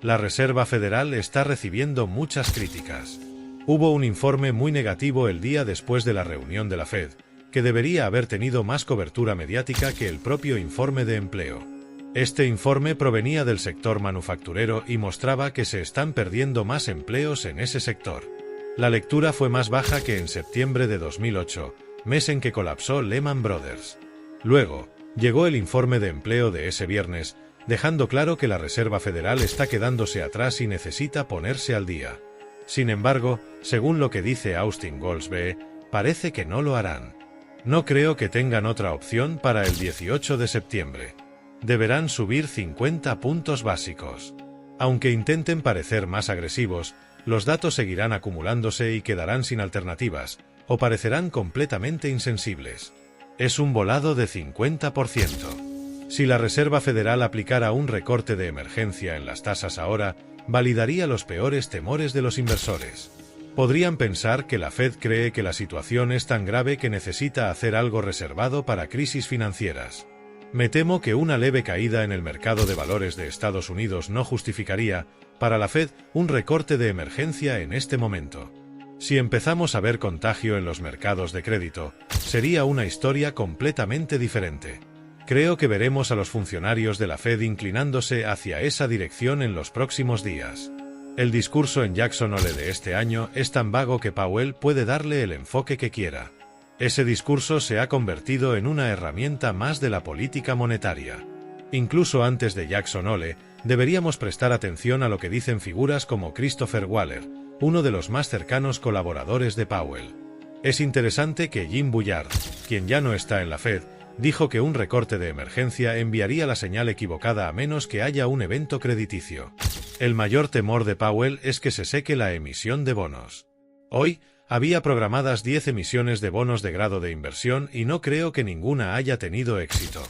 La Reserva Federal está recibiendo muchas críticas. Hubo un informe muy negativo el día después de la reunión de la Fed, que debería haber tenido más cobertura mediática que el propio informe de empleo. Este informe provenía del sector manufacturero y mostraba que se están perdiendo más empleos en ese sector. La lectura fue más baja que en septiembre de 2008, mes en que colapsó Lehman Brothers. Luego, llegó el informe de empleo de ese viernes, dejando claro que la Reserva Federal está quedándose atrás y necesita ponerse al día. Sin embargo, según lo que dice Austin Goolsbee, parece que no lo harán. No creo que tengan otra opción para el 18 de septiembre. Deberán subir 50 puntos básicos. Aunque intenten parecer más agresivos, los datos seguirán acumulándose y quedarán sin alternativas, o parecerán completamente insensibles. Es un volado de 50%. Si la Reserva Federal aplicara un recorte de emergencia en las tasas ahora, validaría los peores temores de los inversores. Podrían pensar que la Fed cree que la situación es tan grave que necesita hacer algo reservado para crisis financieras. Me temo que una leve caída en el mercado de valores de Estados Unidos no justificaría, para la Fed, un recorte de emergencia en este momento. Si empezamos a ver contagio en los mercados de crédito, sería una historia completamente diferente. Creo que veremos a los funcionarios de la Fed inclinándose hacia esa dirección en los próximos días. El discurso en Jackson Hole de este año es tan vago que Powell puede darle el enfoque que quiera. Ese discurso se ha convertido en una herramienta más de la política monetaria. Incluso antes de Jackson Hole, deberíamos prestar atención a lo que dicen figuras como Christopher Waller, uno de los más cercanos colaboradores de Powell. Es interesante que Jim Bullard, quien ya no está en la Fed, dijo que un recorte de emergencia enviaría la señal equivocada a menos que haya un evento crediticio. El mayor temor de Powell es que se seque la emisión de bonos. Hoy, había programadas 10 emisiones de bonos de grado de inversión y no creo que ninguna haya tenido éxito.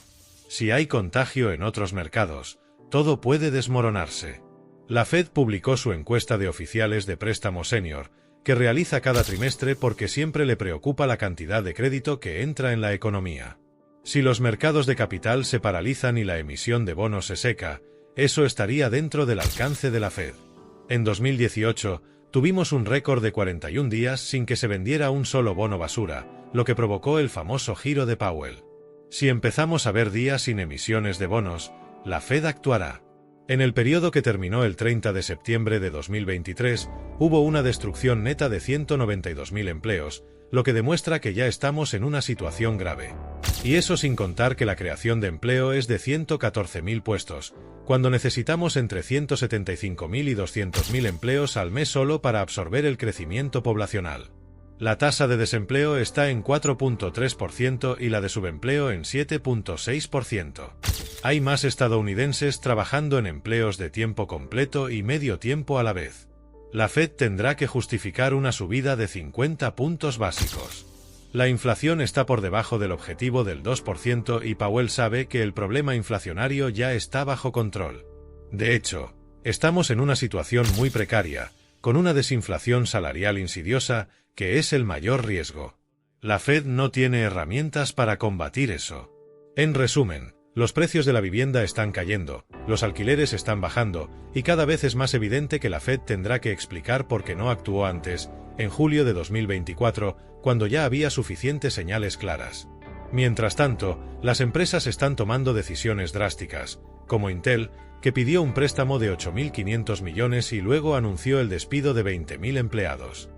Si hay contagio en otros mercados, todo puede desmoronarse. La Fed publicó su encuesta de oficiales de préstamo senior, que realiza cada trimestre porque siempre le preocupa la cantidad de crédito que entra en la economía. Si los mercados de capital se paralizan y la emisión de bonos se seca, eso estaría dentro del alcance de la Fed. En 2018, tuvimos un récord de 41 días sin que se vendiera un solo bono basura, lo que provocó el famoso giro de Powell. Si empezamos a ver días sin emisiones de bonos, la Fed actuará. En el periodo que terminó el 30 de septiembre de 2023, hubo una destrucción neta de 192.000 empleos, lo que demuestra que ya estamos en una situación grave. Y eso sin contar que la creación de empleo es de 114.000 puestos, cuando necesitamos entre 175.000 y 200.000 empleos al mes solo para absorber el crecimiento poblacional. La tasa de desempleo está en 4.3% y la de subempleo en 7.6%. Hay más estadounidenses trabajando en empleos de tiempo completo y medio tiempo a la vez. La Fed tendrá que justificar una subida de 50 puntos básicos. La inflación está por debajo del objetivo del 2% y Powell sabe que el problema inflacionario ya está bajo control. De hecho, estamos en una situación muy precaria, con una desinflación salarial insidiosa, que es el mayor riesgo. La Fed no tiene herramientas para combatir eso. En resumen, los precios de la vivienda están cayendo, los alquileres están bajando, y cada vez es más evidente que la Fed tendrá que explicar por qué no actuó antes, en julio de 2024, cuando ya había suficientes señales claras. Mientras tanto, las empresas están tomando decisiones drásticas, como Intel, que pidió un préstamo de 8.500 millones y luego anunció el despido de 20.000 empleados.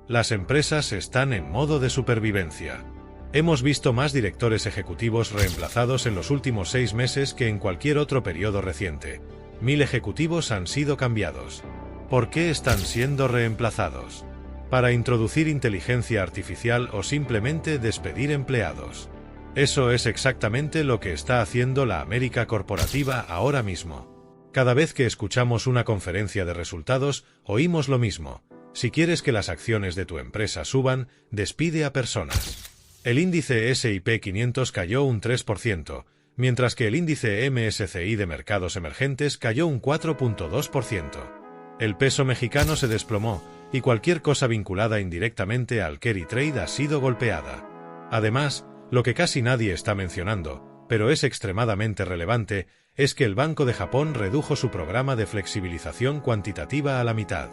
Las empresas están en modo de supervivencia. Hemos visto más directores ejecutivos reemplazados en los últimos 6 meses que en cualquier otro periodo reciente. 1.000 ejecutivos han sido cambiados. ¿Por qué están siendo reemplazados? ¿Para introducir inteligencia artificial o simplemente despedir empleados? Eso es exactamente lo que está haciendo la América corporativa ahora mismo. Cada vez que escuchamos una conferencia de resultados, oímos lo mismo. Si quieres que las acciones de tu empresa suban, despide a personas. El índice S&P 500 cayó un 3%, mientras que el índice MSCI de mercados emergentes cayó un 4.2%. El peso mexicano se desplomó, y cualquier cosa vinculada indirectamente al carry trade ha sido golpeada. Además, lo que casi nadie está mencionando, pero es extremadamente relevante, es que el Banco de Japón redujo su programa de flexibilización cuantitativa a la mitad.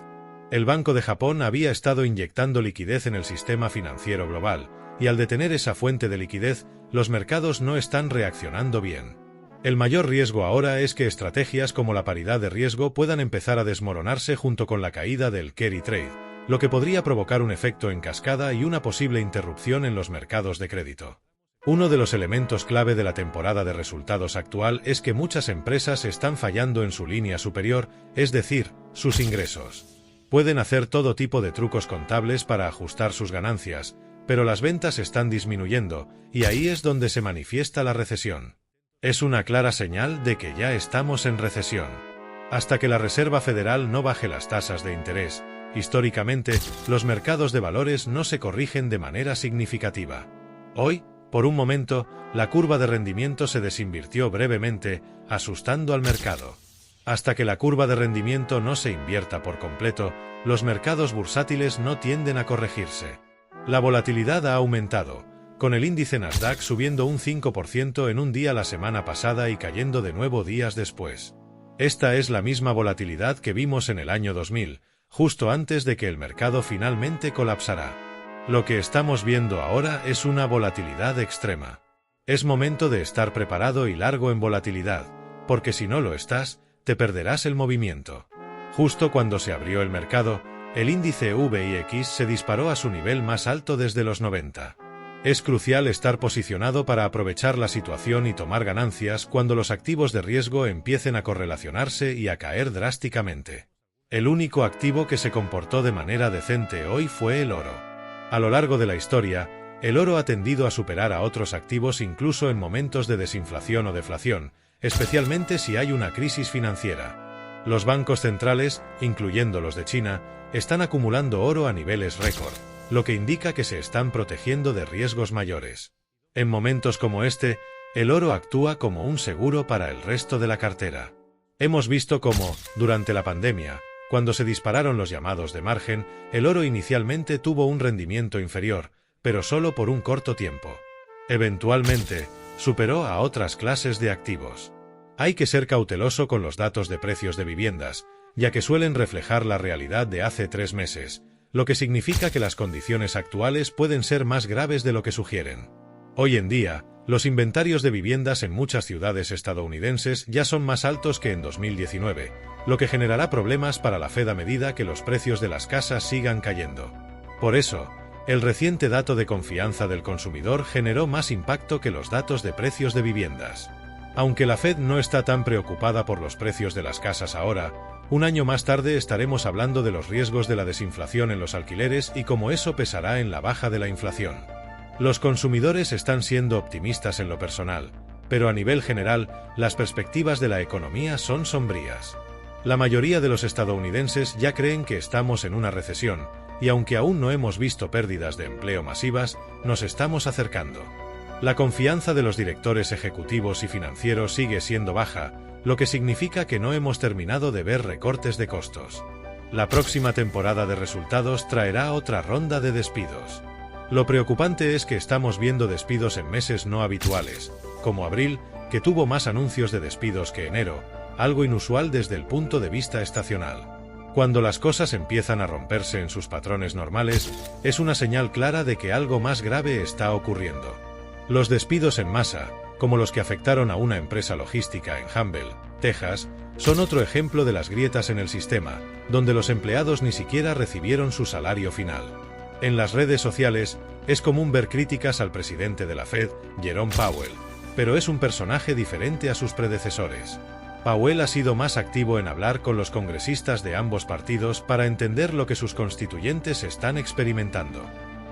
El Banco de Japón había estado inyectando liquidez en el sistema financiero global, y al detener esa fuente de liquidez, los mercados no están reaccionando bien. El mayor riesgo ahora es que estrategias como la paridad de riesgo puedan empezar a desmoronarse junto con la caída del carry trade, lo que podría provocar un efecto en cascada y una posible interrupción en los mercados de crédito. Uno de los elementos clave de la temporada de resultados actual es que muchas empresas están fallando en su línea superior, es decir, sus ingresos. Pueden hacer todo tipo de trucos contables para ajustar sus ganancias, pero las ventas están disminuyendo, y ahí es donde se manifiesta la recesión. Es una clara señal de que ya estamos en recesión. Hasta que la Reserva Federal no baje las tasas de interés, históricamente, los mercados de valores no se corrigen de manera significativa. Hoy, por un momento, la curva de rendimiento se desinvirtió brevemente, asustando al mercado. Hasta que la curva de rendimiento no se invierta por completo, los mercados bursátiles no tienden a corregirse. La volatilidad ha aumentado, con el índice Nasdaq subiendo un 5% en un día la semana pasada y cayendo de nuevo días después. Esta es la misma volatilidad que vimos en el año 2000, justo antes de que el mercado finalmente colapsara. Lo que estamos viendo ahora es una volatilidad extrema. Es momento de estar preparado y largo en volatilidad, porque si no lo estás, te perderás el movimiento. Justo cuando se abrió el mercado, el índice VIX se disparó a su nivel más alto desde los 90. Es crucial estar posicionado para aprovechar la situación y tomar ganancias cuando los activos de riesgo empiecen a correlacionarse y a caer drásticamente. El único activo que se comportó de manera decente hoy fue el oro. A lo largo de la historia, el oro ha tendido a superar a otros activos incluso en momentos de desinflación o deflación, especialmente si hay una crisis financiera. Los bancos centrales, incluyendo los de China, están acumulando oro a niveles récord, lo que indica que se están protegiendo de riesgos mayores. En momentos como este, el oro actúa como un seguro para el resto de la cartera. Hemos visto cómo, durante la pandemia, cuando se dispararon los llamados de margen, el oro inicialmente tuvo un rendimiento inferior, pero solo por un corto tiempo. Eventualmente, superó a otras clases de activos. Hay que ser cauteloso con los datos de precios de viviendas, ya que suelen reflejar la realidad de hace 3 meses, lo que significa que las condiciones actuales pueden ser más graves de lo que sugieren. Hoy en día, los inventarios de viviendas en muchas ciudades estadounidenses ya son más altos que en 2019, lo que generará problemas para la Fed a medida que los precios de las casas sigan cayendo. Por eso, el reciente dato de confianza del consumidor generó más impacto que los datos de precios de viviendas. Aunque la Fed no está tan preocupada por los precios de las casas ahora, un año más tarde estaremos hablando de los riesgos de la desinflación en los alquileres y cómo eso pesará en la baja de la inflación. Los consumidores están siendo optimistas en lo personal, pero a nivel general, las perspectivas de la economía son sombrías. La mayoría de los estadounidenses ya creen que estamos en una recesión, y aunque aún no hemos visto pérdidas de empleo masivas, nos estamos acercando. La confianza de los directores ejecutivos y financieros sigue siendo baja, lo que significa que no hemos terminado de ver recortes de costos. La próxima temporada de resultados traerá otra ronda de despidos. Lo preocupante es que estamos viendo despidos en meses no habituales, como abril, que tuvo más anuncios de despidos que enero, algo inusual desde el punto de vista estacional. Cuando las cosas empiezan a romperse en sus patrones normales, es una señal clara de que algo más grave está ocurriendo. Los despidos en masa, como los que afectaron a una empresa logística en Humble, Texas, son otro ejemplo de las grietas en el sistema, donde los empleados ni siquiera recibieron su salario final. En las redes sociales, es común ver críticas al presidente de la Fed, Jerome Powell, pero es un personaje diferente a sus predecesores. Powell ha sido más activo en hablar con los congresistas de ambos partidos para entender lo que sus constituyentes están experimentando.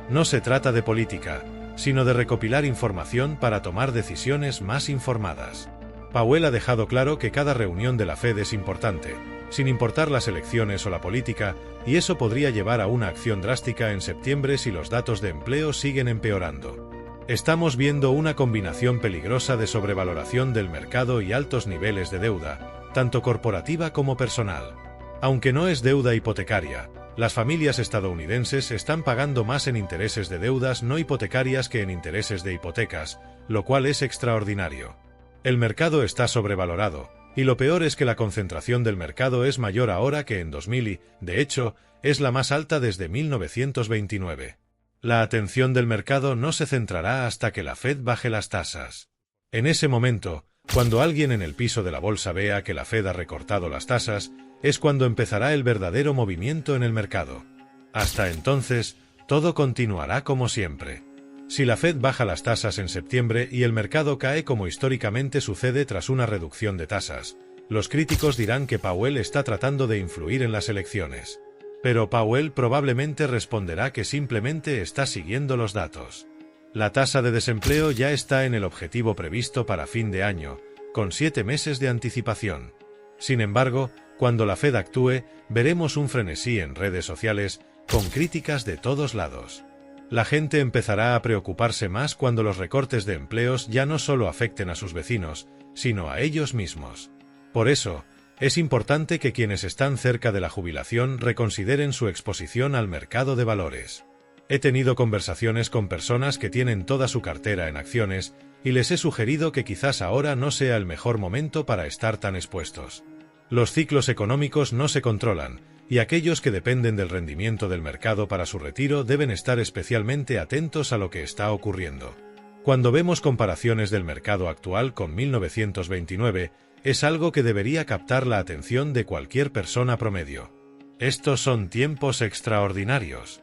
No se trata de política, sino de recopilar información para tomar decisiones más informadas. Powell ha dejado claro que cada reunión de la Fed es importante, sin importar las elecciones o la política, y eso podría llevar a una acción drástica en septiembre si los datos de empleo siguen empeorando. Estamos viendo una combinación peligrosa de sobrevaloración del mercado y altos niveles de deuda, tanto corporativa como personal. Aunque no es deuda hipotecaria, Las familias estadounidenses están pagando más en intereses de deudas no hipotecarias que en intereses de hipotecas, lo cual es extraordinario. El mercado está sobrevalorado, y lo peor es que la concentración del mercado es mayor ahora que en 2000 y, de hecho, es la más alta desde 1929. La atención del mercado no se centrará hasta que la Fed baje las tasas. En ese momento, cuando alguien en el piso de la bolsa vea que la Fed ha recortado las tasas, es cuando empezará el verdadero movimiento en el mercado. Hasta entonces, todo continuará como siempre. Si la Fed baja las tasas en septiembre y el mercado cae como históricamente sucede tras una reducción de tasas, los críticos dirán que Powell está tratando de influir en las elecciones. Pero Powell probablemente responderá que simplemente está siguiendo los datos. La tasa de desempleo ya está en el objetivo previsto para fin de año, con 7 meses de anticipación. Sin embargo, cuando la Fed actúe, veremos un frenesí en redes sociales, con críticas de todos lados. La gente empezará a preocuparse más cuando los recortes de empleos ya no solo afecten a sus vecinos, sino a ellos mismos. Por eso, es importante que quienes están cerca de la jubilación reconsideren su exposición al mercado de valores. He tenido conversaciones con personas que tienen toda su cartera en acciones, y les he sugerido que quizás ahora no sea el mejor momento para estar tan expuestos. Los ciclos económicos no se controlan, y aquellos que dependen del rendimiento del mercado para su retiro deben estar especialmente atentos a lo que está ocurriendo. Cuando vemos comparaciones del mercado actual con 1929, es algo que debería captar la atención de cualquier persona promedio. Estos son tiempos extraordinarios.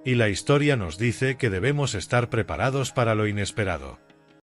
Y la historia nos dice que debemos estar preparados para lo inesperado.